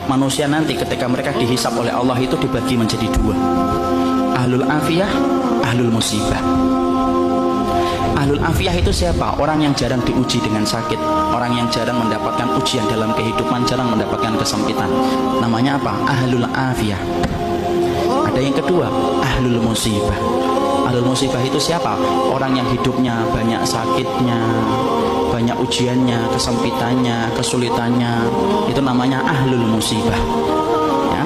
manusia nanti ketika mereka dihisab oleh Allah itu dibagi menjadi dua, ahlul afiyah, ahlul musibah. Ahlul afiyah itu siapa? Orang yang jarang diuji dengan sakit, orang yang jarang mendapatkan ujian dalam kehidupan, jarang mendapatkan kesempitan. Namanya apa? Ahlul afiyah. Ada yang kedua, ahlul musibah. Ahlul musibah itu siapa? Orang yang hidupnya banyak sakitnya, banyak ujiannya, kesempitannya, kesulitannya. Itu namanya ahlul musibah. Ya.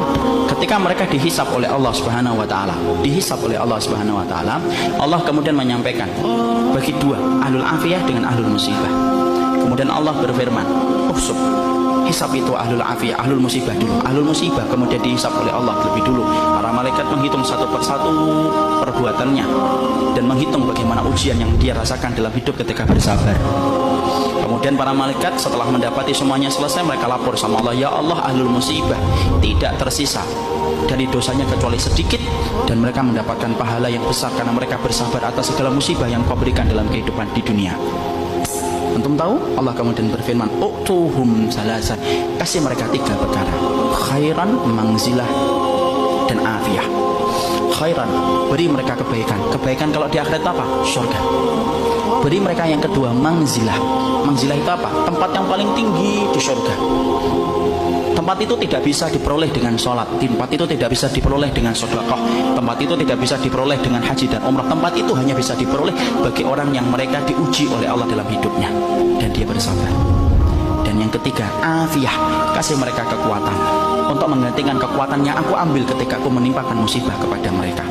Ketika mereka dihisab oleh Allah Subhanahu wa taala, Allah kemudian menyampaikan bagi dua, ahlul afiyah dengan ahlul musibah. Kemudian Allah berfirman, "Usub." Hisab itu ahlul afiyah, ahlul musibah dulu. Ahlul musibah kemudian dihisab oleh Allah lebih dulu. Para malaikat menghitung satu persatu perbuatannya dan menghitung bagaimana ujian yang dia rasakan dalam hidup ketika bersabar. Kemudian para malaikat setelah mendapati semuanya selesai, mereka lapor sama Allah, "Ya Allah, ahlul musibah tidak tersisa dari dosanya kecuali sedikit, dan mereka mendapatkan pahala yang besar karena mereka bersabar atas segala musibah yang Kau berikan dalam kehidupan di dunia." Antum tahu? Allah kemudian berfirman, "Utuhum salasa." Kasih mereka tiga perkara: khairan, mangzilah, dan afiyah. Khairan, beri mereka kebaikan. Kebaikan kalau di akhirat apa? Surga. Beri mereka yang kedua, mangzilah. Mangzilah itu apa? Tempat yang paling tinggi di surga. Tempat itu tidak bisa diperoleh dengan sholat, tempat itu tidak bisa diperoleh dengan sedekah, tempat itu tidak bisa diperoleh dengan haji dan umrah. Tempat itu hanya bisa diperoleh bagi orang yang mereka diuji oleh Allah dalam hidupnya dan dia bersabar. Dan yang ketiga, afiyah, kasih mereka kekuatan untuk menggantikan kekuatan yang aku ambil ketika aku menimpakan musibah kepada mereka.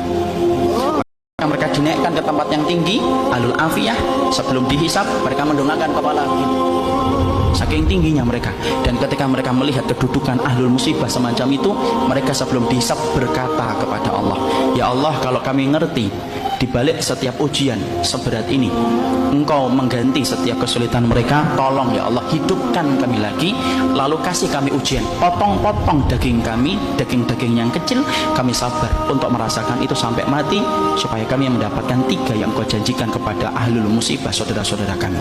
Mereka dinaikkan ke tempat yang tinggi, ahlul afiyah. Sebelum dihisab, mereka mendongakkan kepala saking tingginya mereka. Dan ketika mereka melihat kedudukan ahlul musibah semacam itu, mereka sebelum dihisab berkata kepada Allah, "Ya Allah, kalau kami ngerti di balik setiap ujian seberat ini Engkau mengganti setiap kesulitan mereka, tolong ya Allah, hidupkan kami lagi, lalu kasih kami ujian, potong-potong daging kami, daging-daging yang kecil, kami sabar untuk merasakan itu sampai mati, supaya kami mendapatkan tiga yang Kau janjikan kepada ahlul musibah, saudara-saudara kami."